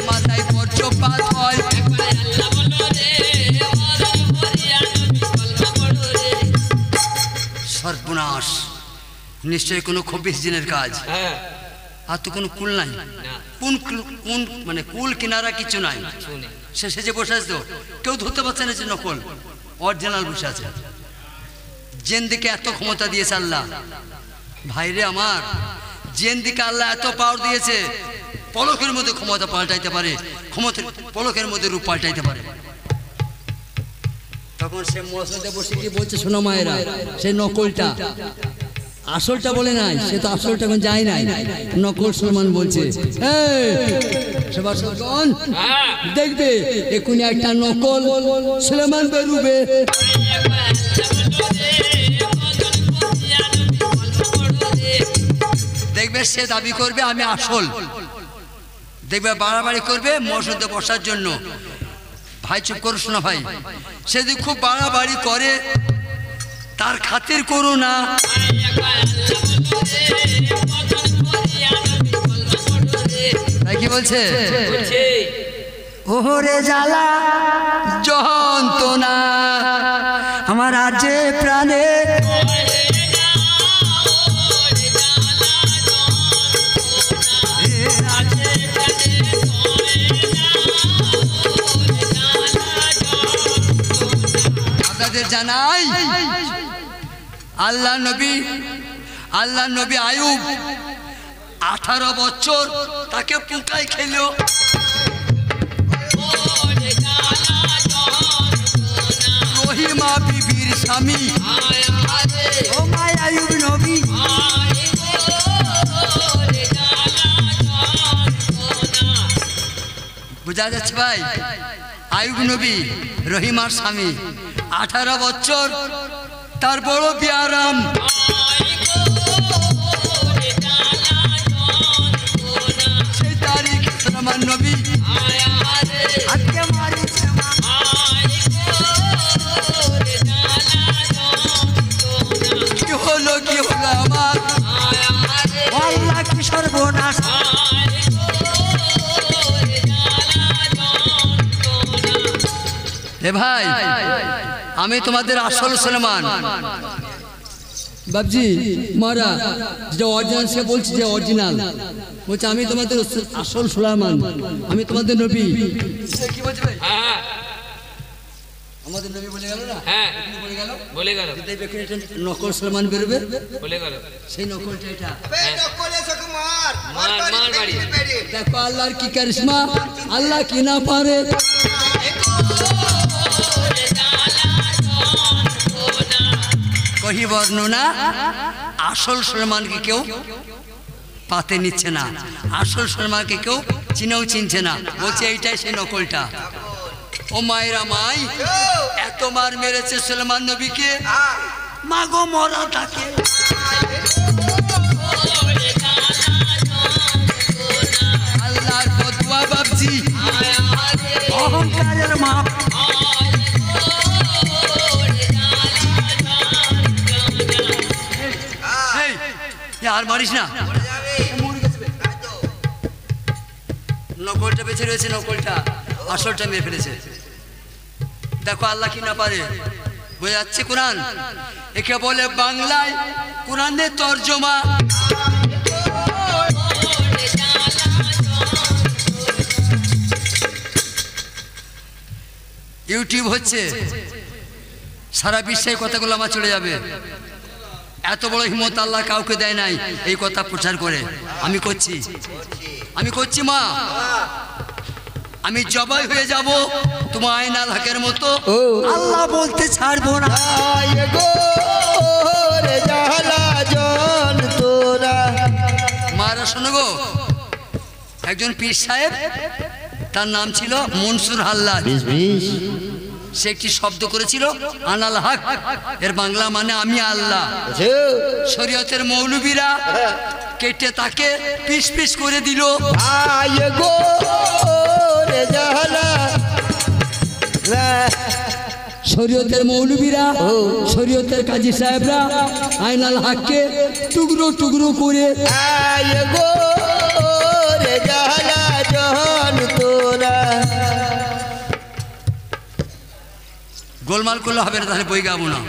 মাথায় বজ্রপাত হয়। সর্বনাশ, নিশ্চয়ই কোনো খবিস জিনের কাজ। আর তো কোনো কুল নাই, কোন কোন মানে কুল কিনারা কিছু নাই। সে সেজে বসে আছে, তো কেউ ধরতে পারছে না যে নকল, অরিজিনাল বসে আছে। জেন দিকে এত ক্ষমতা দিয়েছে আল্লাহ, ভাইরে আমার, জেন দিকে আল্লাহ এত পাওয়ার দিয়েছে, পলকের মধ্যে ক্ষমতা পাল্টাইতে পারে, ক্ষমতা পলকের মধ্যে রূপ পাল্টাইতে পারে। তখন সে মসজিদে বসে কি বলছে, শোনো মায়েরা, সে নকলটা, আসলটা বলে নাই, সে তো আসলটা এখন যায় নাই, নকল সুলাইমান বলছে। দেখবে এখনই একটা নকল সুলাইমান বেরুবে। দেখবে সে দাবি করবে আমি আসল, দেখবে বাড়াবাড়ি করবে মসজিদে বসার জন্য। ভাই চুপ করো, শোনা ভাই, সে যদি খুব বাড়াবাড়ি করে তার খাতির করো না। কি বলছে, ওরে জ্বালা যন্ত্রণা আমার আছে প্রাণে, আপনাদের জানাই আল্লাহ নবী আয়ুব 18 বছর তাকে পোকায় খেলো। রহিমা বিবির স্বামী, ও মাই আয়ুব নবী, বুঝা যাচ্ছে ভাই? আয়ুব নবী রহিমার স্বামী, 18 বছর তার বড় বিয়ারাম। সেই তারিখ সুলাইমান নবী আজকে মারিছে এ ভাই আমি তোমাদের আসল সুলেমান। বাবজি মারা যে অরিজিনাল সে বলছে যে অরিজিনাল বলছে আমি তোমাদের আসল সুলেমান, আমি তোমাদের নবী। কি বলছে ভাই? হ্যাঁ আমাদের নবী বলে গেল না? হ্যাঁ বলে গেল বলে গেল নকল সুলেমান বেরোবে, বলে গেল সেই নকলটা এটা। মার মার বাড়ি দেখো আল্লাহর কি কারিশমা, আল্লাহ কি না পারে। কহি বর্ণনা আসল সুলেমানকে কেউ পাতে নিচ্ছে না, আসল সুলেমানকে কেউ চিনেও চিনছে না, বলছে এইটাই সেই নকলটা। ও মায়েরা মাই, এত মার মেরেছে সুলেমান নবীকে, মাগো মরা তাকে। আল্লাহর বদুয়া বাবজি, অহংকারের মাপ। আর মারিস না, নকলটা বেঁচে রয়েছে, নকলটা আসলটা মেরে ফেলেছে। দেখো আল্লাহ কি না পারে, বোঝা যাচ্ছে কোরআন। একে বলে বাংলায় কোরআনের তর্জমা। ইউটিউব হচ্ছে, সারা বিশ্বে কথাগুলো আমার চলে যাবে। এত বড় হিম্মত আল্লাহ কাউকে দেয় নাই এই কথা প্রচার করে। আমি করছি, আমি করছি মা, আমি জবাই হয়ে যাব তোমার আয়নাল হকের মতো, আল্লাহ বলতে ছাড়বো না। মারা শোনো গো, একজন পীর সাহেব, তার নাম ছিল মনসুর হাল্লাদ। সে একটি শব্দ করেছিল আনাল হক, এর বাংলা মানে আমি আল্লাহ। শরীয়তের মৌলবীরা কেটে তাকে পিস পিস করে দিল। শরীয়তের মৌলবীরা, শরীয়তের কাজী সাহেবরা আইনাল হককে টুকরো টুকরো করে গোলমাল করলে হবে না, তাহলে বই গাবো না।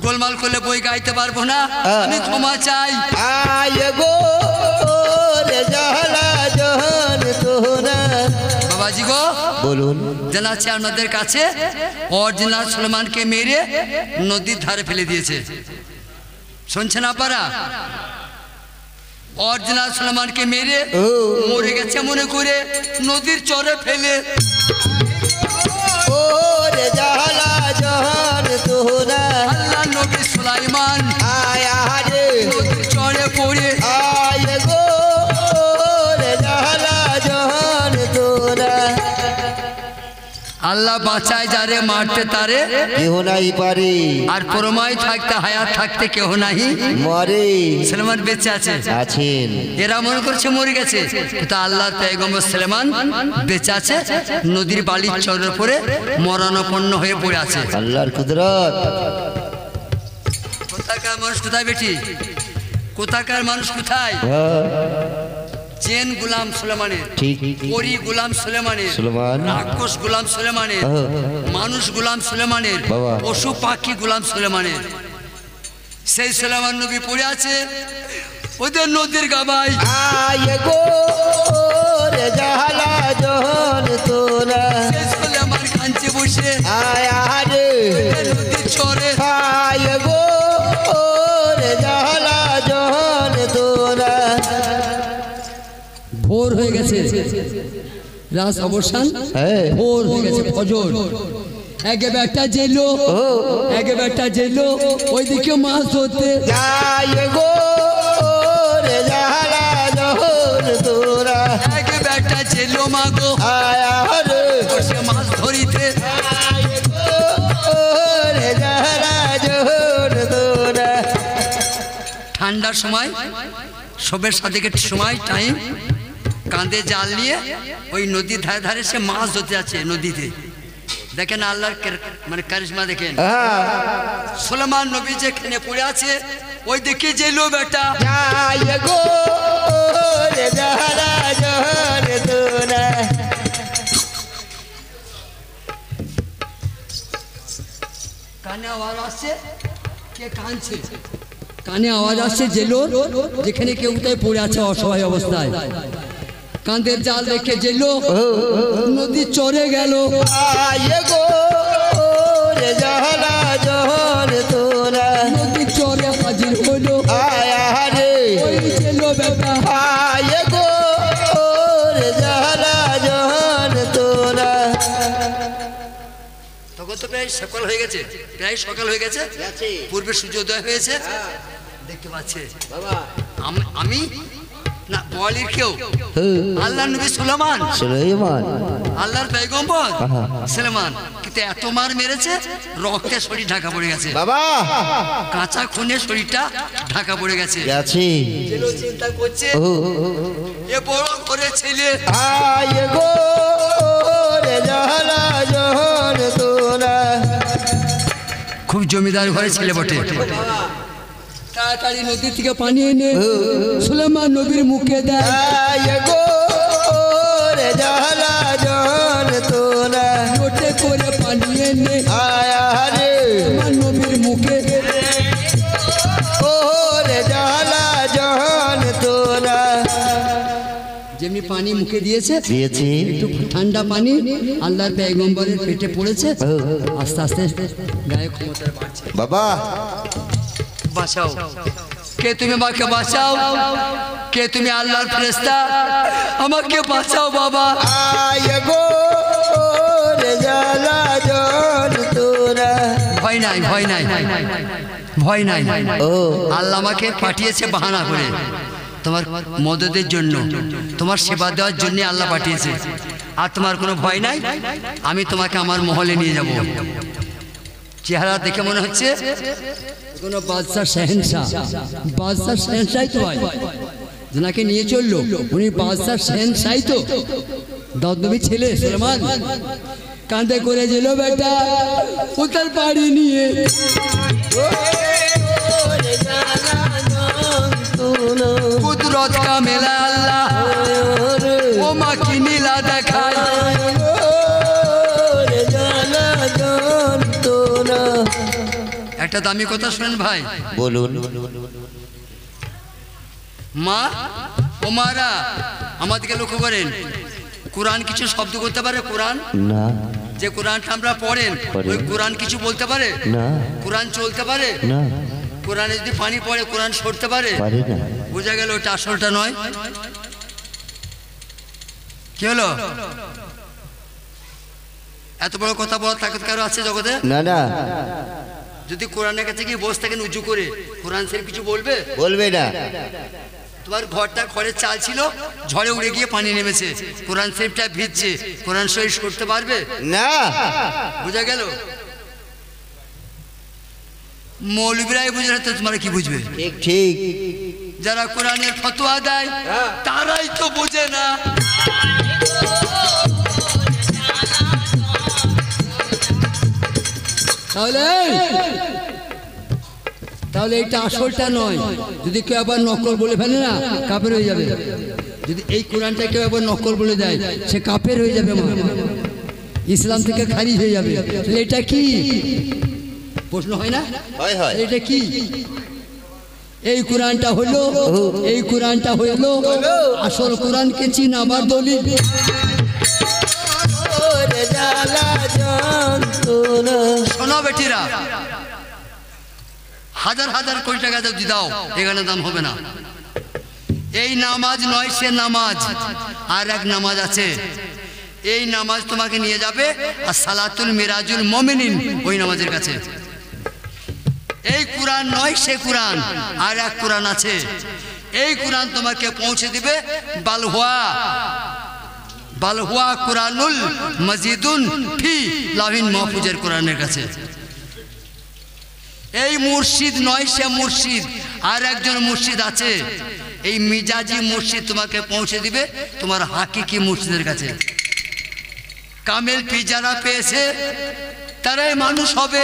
গোলমাল করলে বই গাইতে পারবো না, আমি ক্ষমা চাই। বাবাজি গো বলুন, জানাচ্ছি আপনাদের কাছে, অরিজিনাল সুলেমানকে মেরে নদীর ধারে ফেলে দিয়েছে। শুনছেন আপনারা? অরিজিনাল সুলেমানকে মেরে মরে গেছে মনে করে নদীর চরে ফেলে। আল্লাহ নবী সুলাইমান নদীর চরে পড়ে আল্লাহ বাঁচায় যারে, মারতে তারে কেহ নাই পারে, আর প্রমায় থাকতে হায়াত থাকতে কেহ নাহি মরে। সুলেমান বেঁচে আছে, আছেন। এরা মনে করছে মরে গেছে, কিন্তু আল্লাহর পয়গম্বর সুলেমান বেঁচে আছে, নদীর বালির চরের পরে মরণাপন্ন হয়ে পড়ে আছে। আল্লাহর কুদরত। কোথাকার মানুষ কোথায় বেটি, কোথাকার মানুষ কোথায়? চেন গুলাম সুলেমানের, ঠিক। পরি গুলাম সুলেমানের, সুলেমান। রাক্ষস গুলাম সুলেমানের, মানুষ গুলাম সুলেমানের, বাবা। পশু পাখি গুলাম সুলেমানের। সেই সুলেমান নবী পড়ে আছে ওদের নদীর গাবায়। সেই সুলেমান কাঞ্চে বসে ওদের নদীর চরে ভোর হয়ে গেছে, রাত অবসান, ভোর হয়ে গেছে, ফজর। একে বেটা জেলো, একে বেটা জেলো ওইদিকে মাছ ধরতে। একে বেটা জেলো মাগো বসে মাছ ধরিতে। ঠান্ডার সময় সবের সাথে সময় টাইম, কাঁধে জাল নিয়ে ওই নদীর ধারে ধারে সে মাছ ধরতে যাচ্ছে নদীতে। দেখেন আল্লাহর মানে কারিশমা দেখেন। সুলেমান নবী যেখানে পড়ে আছে ওই দিকে জেলো বেটা কানে আওয়াজ আসছে, কে কাঁদছে? কানে আওয়াজ আসছে জেলোর, যেখানে কেউ তাই পড়ে আছে অসহায় অবস্থায়। কাঁধের জাল রেখে জেলো নদী চড়ে গেল। আয় গো রে জালা জহর তোরা, নদী চড়ে হাজির হলো আয় রে ওই জেলো বেটা। আয় গো রে জালা জহর তোরা। তখন তো প্রায় সকাল হয়ে গেছে, প্রায় সকাল হয়ে গেছে, পূর্বে সূর্যোদয় হয়েছে, দেখতে পাচ্ছে। আমি না বলির কেউ, আল্লাহ নবী সুলেমান, সুলাইমান আল্লাহর পয়গম্বর সুলেমান, কিন্তু এত মার মেরেছে রক্তে শরীর ঢাকা পড়ে গেছে, বাবা কাঁচা খুনে শরীরটা ঢাকা পড়ে গেছে। গেছে। জেলো চিন্তা করছে এ বড় করে ছেলে, আয় গো রে জালা জহর তোরা। খুব জমিদার ঘরে ছেলে বটে। তাড়াতাড়ি নদী থেকে পানি এনে সুলেমান নবীর মুখে দেয়। আয় গো রে জালা জহর তোরা। লোটে করে পানি এনে আয় রে সুলেমান নবীর মুখে, ও রে জালা জহর তোরা। যেমনি পানি মুখে দিয়েছে, দিয়েছি একটু ঠান্ডা পানি আল্লাহর পয়গম্বরের পেটে পড়েছে, আস্তে আস্তে গায়ে ক্ষমতা বাড়ছে। বাবা বাঁচাও কে তুমি, আমাকে বাঁচাও কে তুমি, আল্লাহর ফেরেশতা আমাকে বাঁচাও বাবা। আয় গো রে জালা জহর তোরা। ভয় নাই, ভয় নাই, ভয় নাই। ও আল্লাহ আমাকে পাঠিয়েছে বাহানা করে, তোমার মদদের জন্য, তোমার সেবা দেওয়ার জন্য আল্লাহ পাঠিয়েছে। আর তোমার কোনো ভয় নাই, আমি তোমাকে আমার মহলে নিয়ে যাব। চেহারা দেখে মনে হচ্ছে কোনো বাদশাহ শেহনশাহ, বাদশাহ শেহনশাহ তো হয়, যাকে নিয়ে চললো উনি বাদশাহ শেহনশাহ তো, দাউদ ছেলে সুলেমান। কাঁধে করে যেল বেটা উতার পাড়ি নিয়ে, কুদরত কা মেলা আল্লাহ ও মা কি নীলা দেখায়। একটা দামি কথা শুনেন ভাই, বলুন। মা ও মারা আমাদেরকে লক্ষ্য করেন, কোরআন কিছু শব্দ করতে পারে? কোরআন না যে কোরআনটা আমরা পড়েন, ওই কোরআন কিছু বলতে পারে? না কোরআন চলতে পারে? না কোরআনে যদি পানি পড়ে কোরআন সরতে পারে? পারে না। বোঝা গেল ওটা আসলটা নয়। কি হলো? এত বড় কথা বলার তাকত কারো আছে জগতে? না না যদি কোরআনের কাছে গিয়ে বসে থাকেন উঁচু করে, কোরআন শরীফ কিছু বলবে? বলবে না। তোমার ঘরটা খড়ের চাল ছিল, ঝড়ে উড়ে গিয়ে পানি নেমেছে, কোরআন শরীফটা ভিজছে, কোরআন শরীফ করতে পারবে না। বোঝা গেল? মৌলবীরাই বুঝে না তো তোমরা কি বুঝবে? ঠিক ঠিক। যারা কোরআনের ফতোয়া দেয় তারাই তো বোঝে না। তাহলে তাহলে এটা আসলটা নয়। যদি কেউ আবার নকল বলে ফেলে না, কাফের হয়ে যাবে। যদি এই কোরআনটা কেউ আবার নকল বলে দেয়, সে কাফের হয়ে যাবে, ইসলাম থেকে খারিজ হয়ে যাবে। তাহলে এটা কি প্রশ্ন হয় না? হয় হয়। এটা কি? এই কোরআনটা হলো, এই কোরআনটা হলো আসল কোরআনকে চিনাবার দলিল। শোনো বেটিরা, হাজার হাজার কোটি টাকা যদি দাও এখানে দাম হবে না। এই নামাজ নয় সে নামাজ, আর এক নামাজ আছে, এই নামাজ তোমাকে নিয়ে যাবে আর সালাতুল মিরাজুল মুমিনিন ওই নামাজের কাছে। এই কোরআন নয় সে কোরআন, আর এক কোরআন আছে, এই কোরআন তোমাকে পৌঁছে দিবে বালহুয়া, বালহুয়া কোরআনুল মজিদুন ফি লাহিন মাহফুজের কোরআনের কাছে। এই মুর্শিদ নয় সে মুর্শিদ, আর একজন মুর্শিদ আছে, এই মিজাজি মুর্শিদ তোমাকে পৌঁছে দিবে তোমার হাকিকি মুর্শিদের কাছে। কামেল পি যারা পেয়েছে তারাই মানুষ হবে।